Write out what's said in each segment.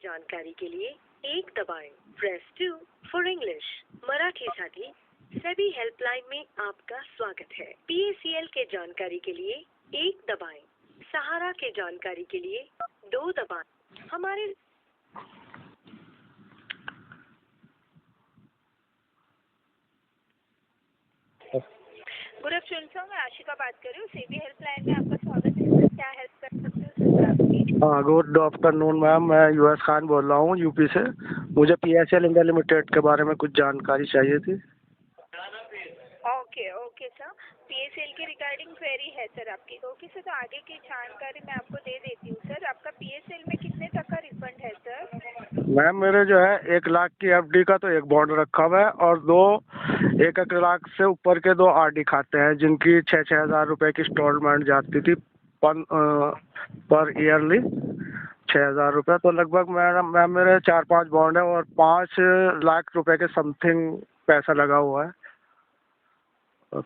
जानकारी के लिए 1 दबाएं। Press 2 for English. मराठीसाठी सेबी हेल्पलाइन में आपका स्वागत है। PACL के जानकारी के लिए 1 दबाएं। सहारा के जानकारी के लिए 2 दबाएं। हमारे गुड आफ्टरनून सर, मैं आशिका बात कर रही हूँ। सेबी हेल्पलाइन में आपका स्वागत है सर। क्या हेल्प कर सकते हो सर आपकी? हाँ, गुड आफ्टरनून मैम। मैं US खान बोल रहा हूँ, यूपी से। मुझे PACL इंडिया लिमिटेड के बारे में कुछ जानकारी चाहिए थी। Okay sir. PACL के रिगार्डिंग क्वेरी है सर आपकी। ओके सर, तो आगे की जानकारी मैं आपको दे देती हूँ सर। आपका PACL में कितने तक का रिफंड है सर? मैम, मेरे जो है 1 लाख की FD का तो एक बॉन्ड रखा हुआ है और 1 लाख से ऊपर के 2 RD खाते हैं जिनकी 6-6 हज़ार रुपये की इंस्टॉलमेंट जाती थी पर ईयरली 6,000 रुपये। तो लगभग मैम मेरे 4-5 बॉन्ड है और 5 लाख रुपए के समथिंग पैसा लगा हुआ है।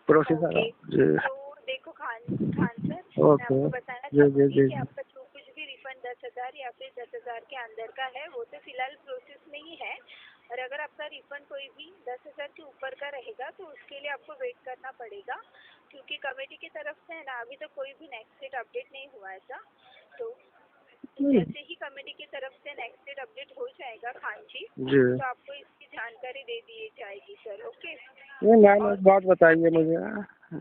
प्रोसीजर जी। तो देखो खान सर, मैं ओके आपको बताना जी जी चाहूँगी जी कि आपका जो कुछ भी रिफंड 10,000 या फिर 10,000 के अंदर का है वो तो फिलहाल प्रोसेस में ही है। और अगर आपका रिफंड कोई भी 10,000 के ऊपर का रहेगा तो उसके लिए आपको वेट करना पड़ेगा, क्योंकि कमेटी की तरफ से है ना, अभी तक कोई भी नेक्स्ट डेट अपडेट नहीं हुआ है सर। तो जैसे ही कमेटी की तरफ से नेक्स्ट डेट अपडेट हो जाएगा खान जी, तो आपको इसकी जानकारी दे दी जाएगी सर। ओके मैम, एक बात बताइए मुझे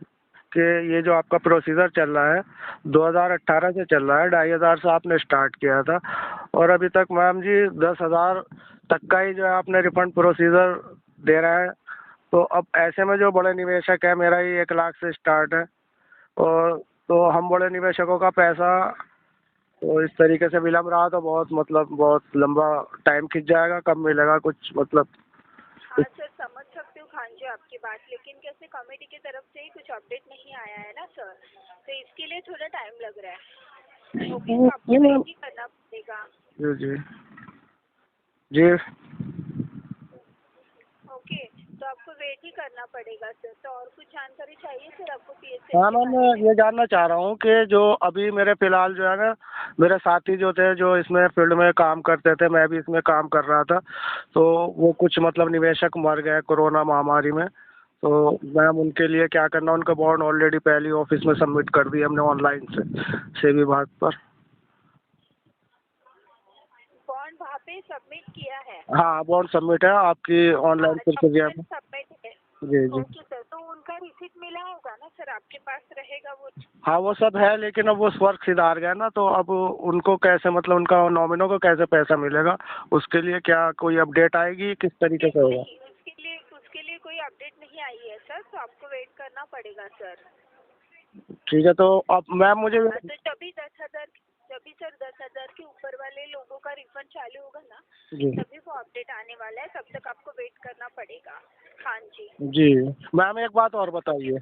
कि ये जो आपका प्रोसीजर चल रहा है 2018 से चल रहा है, 2,500 से आपने स्टार्ट किया था और अभी तक मैम जी 10,000 तक का ही जो है आपने रिफंड प्रोसीजर दे रहा है। तो अब ऐसे में जो बड़े निवेशक है, मेरा ही 1 लाख से स्टार्ट है और तो हम बड़े निवेशकों का पैसा तो इस तरीके से विलम्ब रहा तो बहुत लंबा टाइम खिंच जाएगा, कब मिलेगा कुछ मतलब। हाँ सर, समझ सकती हूँ खान जी आपकी बात, लेकिन कैसे कमेटी की तरफ से ही कुछ अपडेट नहीं आया है ना सर, तो इसके लिए थोड़ा टाइम लग रहा है। ओके, तो आपको वेट ही करना पड़ेगा। जी जी जी। ओके, तो आपको वेट ही करना पड़ेगा सर। तो और कुछ जानकारी चाहिए सर आपको PACL हाँ के मैम, बारे मैं में? ये जानना चाह रहा हूँ कि जो अभी मेरे फिलहाल जो है ना, मेरे साथी जो थे जो इसमें फील्ड में काम करते थे, मैं भी इसमें काम कर रहा था, तो वो कुछ मतलब निवेशक मर गए कोरोना महामारी में। तो मैम उनके लिए क्या करना, उनका बॉन्ड ऑलरेडी पहले ऑफिस में सबमिट कर दिया हमने ऑनलाइन से विभाग पर। बॉन्ड वहाँ पे सबमिट किया है? हाँ, बॉन्ड सबमिट है आपकी ऑनलाइन प्रक्रिया में। सबमिट है। जी जी। ओके सर, तो उनका रिसीट मिला होगा ना सर, आपके पास रहेगा वो? हाँ, वो सब है, लेकिन अब वो वर्क सिधार गया ना, तो अब उनको कैसे मतलब उनका नॉमिनों को कैसे पैसा मिलेगा, उसके लिए क्या कोई अपडेट आएगी, किस तरीके से होगा? उसके लिए कोई अपडेट नहीं आई है सर, तो आपको वेट करना पड़ेगा सर। ठीक है, तो अब मैम मुझे तो जब भी सर 10,000 के ऊपर वाले लोगों का रिफंड चालू होगा ना, तभी वो अपडेट आने वाला है। तब तक आपको वेट करना पड़ेगा खान जी। जी मैम, एक बात और बताइए।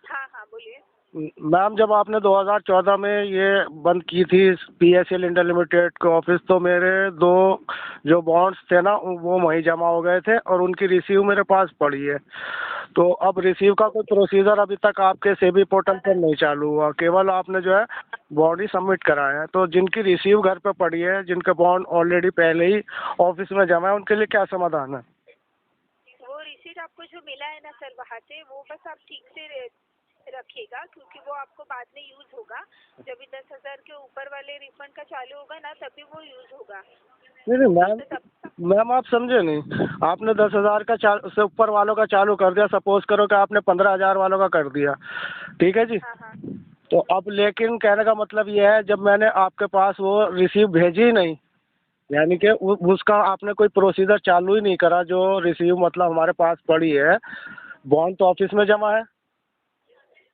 हाँ बोलिए। मैम, जब आपने 2014 में ये बंद की थी PACL इंडिया लिमिटेड के ऑफिस, तो मेरे 2 जो बॉन्ड्स थे ना वो वहीं जमा हो गए थे और उनकी रिसीव मेरे पास पड़ी है। तो अब रिसीव का कोई प्रोसीजर अभी तक आपके सेबी पोर्टल पर नहीं चालू हुआ, केवल आपने जो है बॉन्ड ही सबमिट कराया है। तो जिनकी रिसीव घर पे पड़ी है, जिनके बॉन्ड ऑलरेडी पहले ही ऑफिस में जमा है, उनके लिए क्या समाधान है? वो रिसीट आपको जो मिला है ना सर वहाँ से, वो बस आप ठीक से रखिएगा, क्योंकि वो आपको बाद में यूज होगा। जब भी 10,000 के ऊपर वाले रिफंड का चालू होगा ना, तभी वो यूज होगा। नहीं मैम, आप समझे नहीं। आपने 10,000 का से ऊपर वालों का चालू कर दिया, सपोज करो कि आपने 15,000 वालों का कर दिया, ठीक है जी। हाँ। तो अब लेकिन कहने का मतलब ये है, जब मैंने आपके पास वो रिसीव भेजी ही नहीं, यानी कि उसका आपने कोई प्रोसीजर चालू ही नहीं करा, जो रिसीव मतलब हमारे पास पड़ी है, बॉन्ड तो ऑफिस में जमा है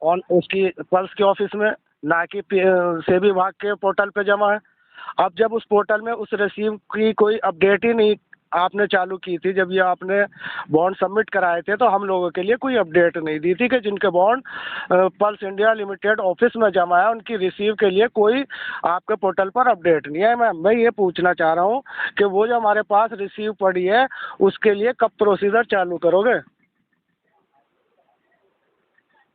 और उसकी पल्स के ऑफिस में, ना कि सेबी विभाग के पोर्टल पे जमा है। अब जब उस पोर्टल में उस रिसीव की कोई अपडेट ही नहीं आपने चालू की थी, जब ये आपने बॉन्ड सबमिट कराए थे, तो हम लोगों के लिए कोई अपडेट नहीं दी थी कि जिनके bond pulse India limited office में जमा है, उनकी रिसीव के लिए कोई आपके पोर्टल पर अपडेट नहीं है। मैं ये पूछना चाह रहा हूँ कि वो जो हमारे पास रिसीव पड़ी है, उसके लिए कब प्रोसीजर चालू करोगे?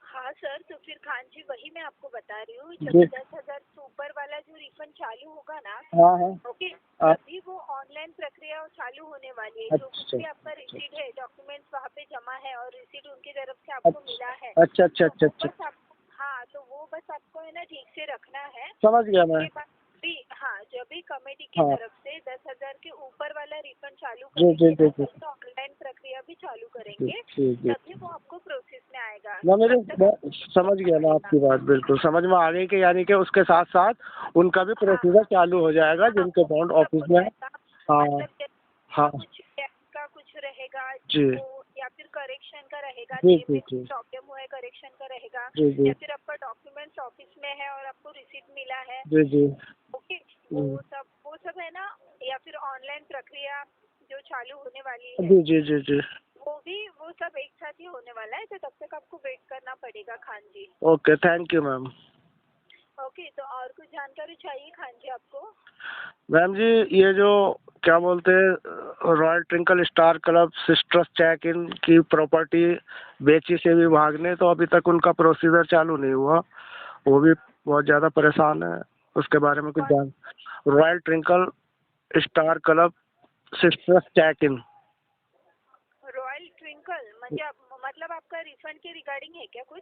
हाँ सर, तो फिर खान जी वही मैं आपको बता रही हूँ, जब जी 10,000 से ऊपर वाला जो रिफंड चालू होगा ना, हाँ हाँ ओके, हाँ, तभी वो ऑनलाइन प्रक्रिया चालू होने वाली है। जो कुछ अच्छा भी आपका अच्छा रिसीट है, डॉक्यूमेंट्स वहाँ पे जमा है और रिसीट उनकी तरफ से आपको मिला है, अच्छा अच्छा तो अच्छा वो अच्छा, बस आपको, हाँ, तो वो बस आपको है ना ठीक से रखना है। समझ गया मैं। उसके बाद भी, हाँ, जब भी कमेटी की हाँ तरफ से 10,000 के ऊपर वाला रिफंड चालू जी जी करेंगे जी ना, जी तभी तो ऑनलाइन प्रक्रिया भी चालू जी करेंगे, जी जी। तभी वो आपको प्रोसेस में आएगा। ना मेरे तब तक मैं समझ गया ना आपकी बात, बिल्कुल समझ में आ गई कि यानी कि उसके साथ साथ उनका भी हाँ प्रोसीजर चालू हो जाएगा हाँ, जिनके वो अकाउंट सब ऑफिस हो में है। जाएगा। हाँ मतलब हाँ कुछ टैक्स का कुछ रहेगा, जी वो या फिर करेक्शन का रहेगा, जी नेम जी में जी कुछ प्रॉब्लम हुआ है करेक्शन का रहेगा, जी जी या फिर आपका डॉक्यूमेंट्स ऑफिस में है और आपको रिसीट मिला है, जी जी ओके, जी वो सब है ना, या फिर ऑनलाइन प्रक्रिया जो चालू होने वाली है, जी जी जी जी। वो सब एक साथ ही होने वाला है, तो तब तक आपको वेट करना पड़ेगा Khan ji. Okay, thank you ma'am. Okay, तो और कुछ जानकारी चाहिए खान जी आपको? मैम जी, ये जो क्या बोलते हैं royal twinkle star club sisters check in की प्रॉपर्टी बेची से विभाग ने, तो अभी तक उनका प्रोसीजर चालू नहीं हुआ। वो भी बहुत ज़्यादा परेशान है, उसके बारे में कुछ जान। Royal twinkle star club sisters check in. Royal twinkle मतलब आपका रिफंड के रिगार्डिंग है क्या कुछ?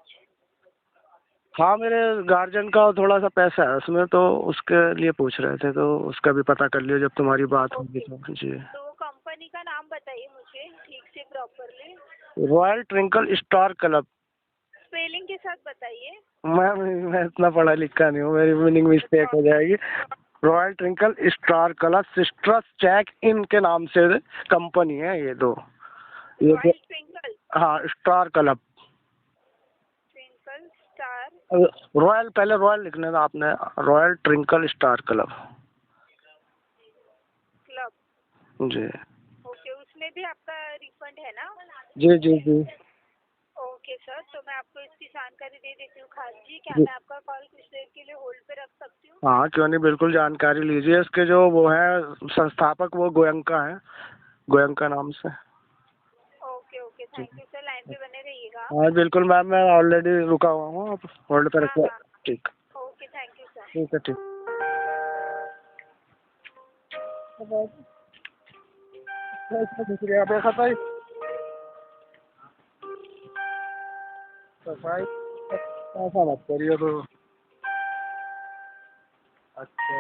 हाँ, मेरे गार्जियन का थोड़ा सा पैसा है उसमें, तो उसके लिए पूछ रहे थे, तो उसका भी पता कर लियो जब तुम्हारी बात होगी ओके, तो। जी, तो वो कंपनी का नाम बताइए मुझे ठीक से properly, royal twinkle star club. Spelling के साथ बताइए। मैं इतना पढ़ा लिखा नहीं हूँ, मेरी मीनिंग मिस्टेक हो जाएगी। Royal twinkle star club sisters check In के नाम से कंपनी है ये दो। ये जो रॉयल ट्विंकल हाँ स्टार क्लब, स्टार रॉयल पहले रॉयल लिखने था आपने, Royal twinkle star Club. Club, जी ओके, उसमें भी आपका रिफंड है ना? जी जी जी ओके सर, तो मैं आपको इसकी जानकारी दे देती हूँ खान जी। क्या जी। मैं आपका कॉल कुछ देर के लिए होल्ड पे रख सकती हूँ? हाँ क्यों नहीं, बिल्कुल जानकारी लीजिए। इसके जो वो है संस्थापक, वो गोयंका है, गोयंका नाम से। ओके ओके, जी थैंक यू सर, लाइन पे बने रहिएगा। हाँ बिल्कुल मैम, मैं ऑलरेडी रुका हुआ हूँ, आप होल्ड पे हाँ रखिए। हाँ, ठीक, ओके, थैंक यू सर। ठीक है ठीक। सफाई सफाई ऐसा मत करिए तो। अच्छा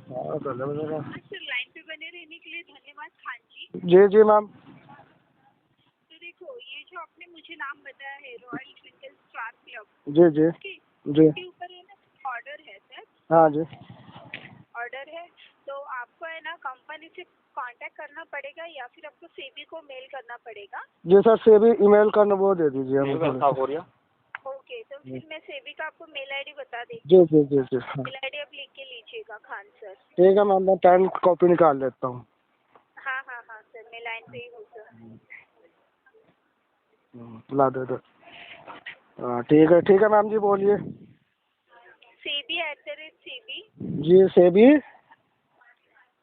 हाँ तो लग रहा। सर, लाइन पे बने रहने के लिए धन्यवाद खान जी। जी जी मैम। तो देखो, ये जो आपने मुझे नाम बताया है रॉयल ट्विंकल स्टार क्लब, जी जी ओके, जी इसके ऊपर है ना ऑर्डर है सर, हाँ जी ऑर्डर है, तो आपको है ना कंपनी से कांटेक्ट करना पड़ेगा या फिर आपको सेबी को मेल करना पड़ेगा। जी सर, से भी ईमेल का वो दे दीजिए हमें। ओके, तो फिर मैं सेबी का आपको मेल आईडी बता देती जी हूँ। जी जी जी हाँ मेल आईडी आप लिख के लीजिएगा खान सर। ठीक है मैम, मैं पेन कॉपी निकाल लेता हूँ। हाँ हाँ हाँ सर, मैं लाइन पे ही हूँ सर। ला दे दो। हाँ ठीक है मैम जी, बोलिए। सेबी @सेबी, जी से भी,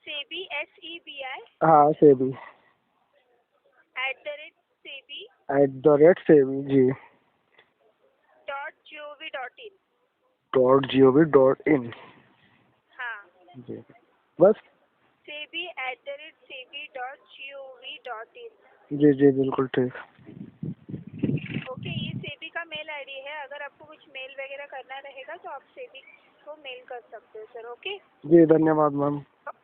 सेबी SEBI हाँ से भी @सेबी @सेबी जी .gov.in। .gov.in। हाँ, जी बस। सेबी @sebi.gov.in। जी जी बिल्कुल ठीक। ओके, ये सेबी का मेल आईडी है। अगर आपको कुछ मेल वगैरह करना रहेगा तो आप सेबी को मेल कर सकते हो सर। ओके, जी धन्यवाद मैम।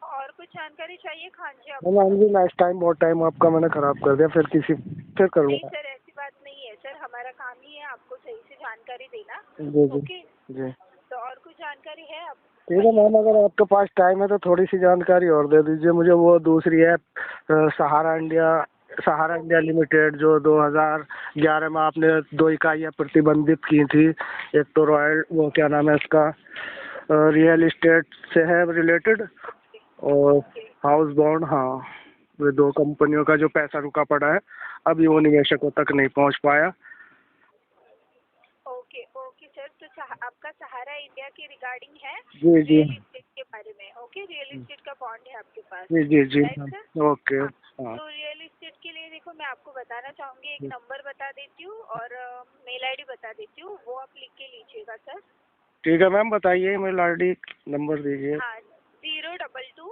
और कुछ जानकारी चाहिए खान जी आपको? मैम जी नेक्स्ट टाइम बहुत टाइम आपका मैंने खराब कर दिया, फिर फिर नहीं करूँगा। सर, ऐसी बात नहीं है सर, हमारा काम ही है आपको सही से जानकारी देना। जी जी ओके, जी तो और कुछ जानकारी है आप? ठीक है मैम, अगर आपके पास टाइम है तो थोड़ी सी जानकारी और दे दीजिए मुझे। वो दूसरी है सहारा इंडिया लिमिटेड, जो 2011 में आपने 2 इकाइयाँ प्रतिबंधित की थी। एक तो रॉयल, वो क्या नाम है इसका, रियल इस्टेट से है रिलेटेड, और ओके हाउस बॉन्ड। हाँ, वे 2 कंपनियों का जो पैसा रुका पड़ा है, अभी वो निवेशकों तक नहीं पहुंच पाया। ओके ओके सर, तो आपका सहारा इंडिया के रिगार्डिंग है जी जी रियल इस्टेट के बारे में। ओके, रियल इस्टेट का बॉन्ड है आपके पास, जी जी जी राइट सर? ओके हाँ, हाँ तो रियल इस्टेट के लिए देखो, मैं आपको बताना चाहूँगी, एक नंबर बता देती हूँ और मेल आईडी बता देती हूँ, वो आप लिख के लीजिएगा सर। ठीक है मैम, बताइए, मेल आई नंबर दीजिए। हाँ, 022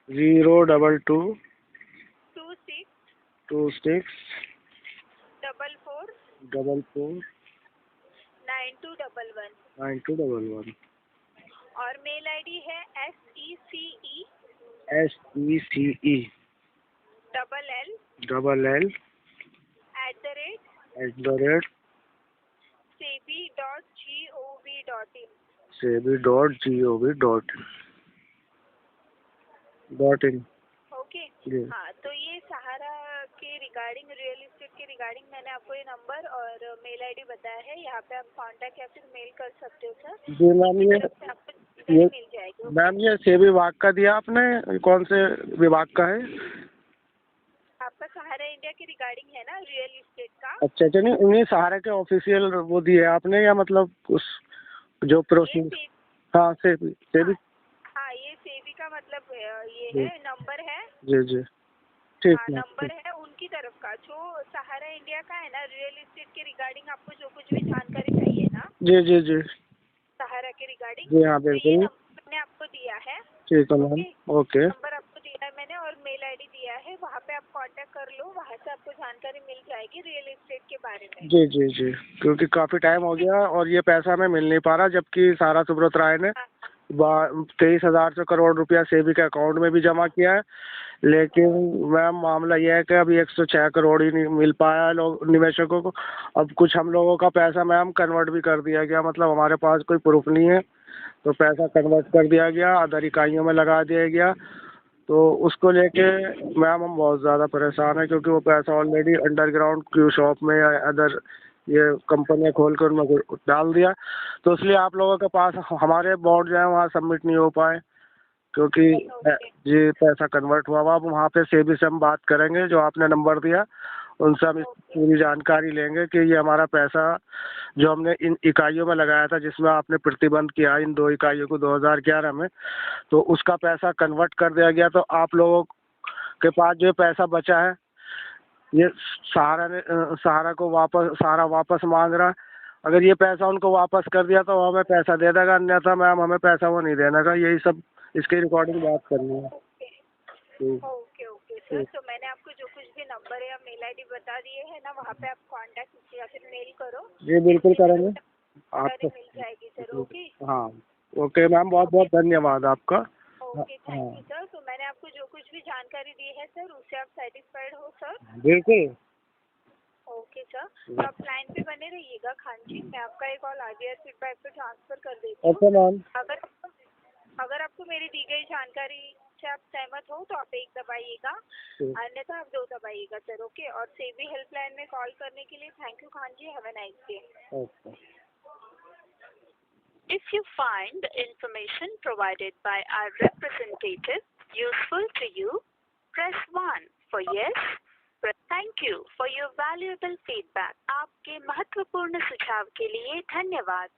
022 26 26 44 44 9211 9211। और मेल आईडी है SECE SECE LL @SEBI.gov.in SEBI.gov.in। Okay. जी हाँ, तो ये सहारा के रिगार्डिंग, रियल एस्टेट के रिगार्डिंग मैंने आपको ये नंबर और मेल आईडी बताया है। यहाँ पे आप कांटेक्ट या फिर मेल कर सकते हो सर। जी मैम, ये आपको जानकारी मिल जाएगी। मैम ये सेबी विभाग का दिया आपने, कौन से विभाग का है? आपका सहारा इंडिया के रिगार्डिंग है ना, रियल एस्टेट का। अच्छा, नहीं उन्हीं सहारा के ऑफिशियल वो दिए आपने, या मतलब उस जो प्रोसीजर? हाँ, सेबी। हाँ, ये सेबी का मतलब ये है, नंबर है। जी जी, ठीक हाँ, है। नंबर है उनकी तरफ का, जो सहारा इंडिया का है ना, रियल एस्टेट के रिगार्डिंग आपको जो कुछ भी जानकारी चाहिए ना जी जी जी सहारा के रिगार्डिंग, जी, हाँ तो ये बिल्कुल। नंबर मैंने आपको दिया है। ठीक है मैम, ओके। नंबर आपको दिया है मैंने और मेल आईडी दिया है, वहाँ पे आप कांटेक्ट कर लो, वहाँ से आपको जानकारी मिल जाएगी रियल एस्टेट के बारे में। जी जी जी, क्योंकि काफ़ी टाइम हो गया और ये पैसा हमें मिल नहीं पा रहा, जबकि सारा सुब्रत राय ने 23,000 से करोड़ रुपया सेबी के अकाउंट में भी जमा किया है। लेकिन मैम मामला यह है कि अभी 106 करोड़ ही नहीं मिल पाया है लोग निवेशकों को। अब कुछ हम लोगों का पैसा मैम कन्वर्ट भी कर दिया गया, मतलब हमारे पास कोई प्रूफ नहीं है, तो पैसा कन्वर्ट कर दिया गया, अदर इकाइयों में लगा दिया गया। तो उसको लेके मैम हम बहुत ज़्यादा परेशान हैं, क्योंकि वो पैसा ऑलरेडी अंडरग्राउंड क्यू शॉप में या अदर ये कंपनियाँ खोल कर उनमें डाल दिया। तो इसलिए आप लोगों के पास हमारे बॉन्ड जो है वहाँ सबमिट नहीं हो पाए, क्योंकि जी पैसा कन्वर्ट हुआ। अब वहाँ पे सेबी से हम बात करेंगे, जो आपने नंबर दिया उनसे हम पूरी जानकारी लेंगे कि ये हमारा पैसा जो हमने इन इकाइयों में लगाया था, जिसमें आपने प्रतिबंध किया इन 2 इकाइयों को 2011 में, तो उसका पैसा कन्वर्ट कर दिया गया। तो आप लोगों के पास जो पैसा बचा है, ये सहारा को वापस मांग रहा है। अगर ये पैसा उनको वापस कर दिया तो हमें पैसा दे देगा, अन्यथा मैम हमें पैसा वो नहीं देने का। यही सब इसकी रिकॉर्डिंग बात करनी है। ओके सर, तो मैंने आपको जो कुछ भी नंबर या मेल आईडी बता दिए है ना, वहाँ पे आप कांटेक्ट या फिर मेल करो। जी बिल्कुल करेंगे, आपको मिल जाएगी सर। ओके। हाँ, ओके मैम, बहुत बहुत धन्यवाद आपका। Okay, thank you sir. तो मैंने आपको जो कुछ भी जानकारी दी है सर, उससे आप सेटिस्फाइड हो सर? बिल्कुल। ओके सर, तो आप लाइन पे बने रहिएगा खान जी, मैं आपका एक कॉल आरबीआई फीडबैक पे ट्रांसफर कर देती हूँ। Okay ma'am. अगर आपको मेरी दी गई जानकारी से आप सहमत हो तो आप 1 दबाइएगा, अन्यथा आप 2 दबाइएगा सर। ओके। और सेबी हेल्पलाइन में कॉल करने के लिए thank you Khan ji, have a nice day. Okay. If you find the information provided by our representative useful to you, press 1 for yes. Thank you for your valuable feedback. आपके महत्वपूर्ण सुझाव के लिए धन्यवाद।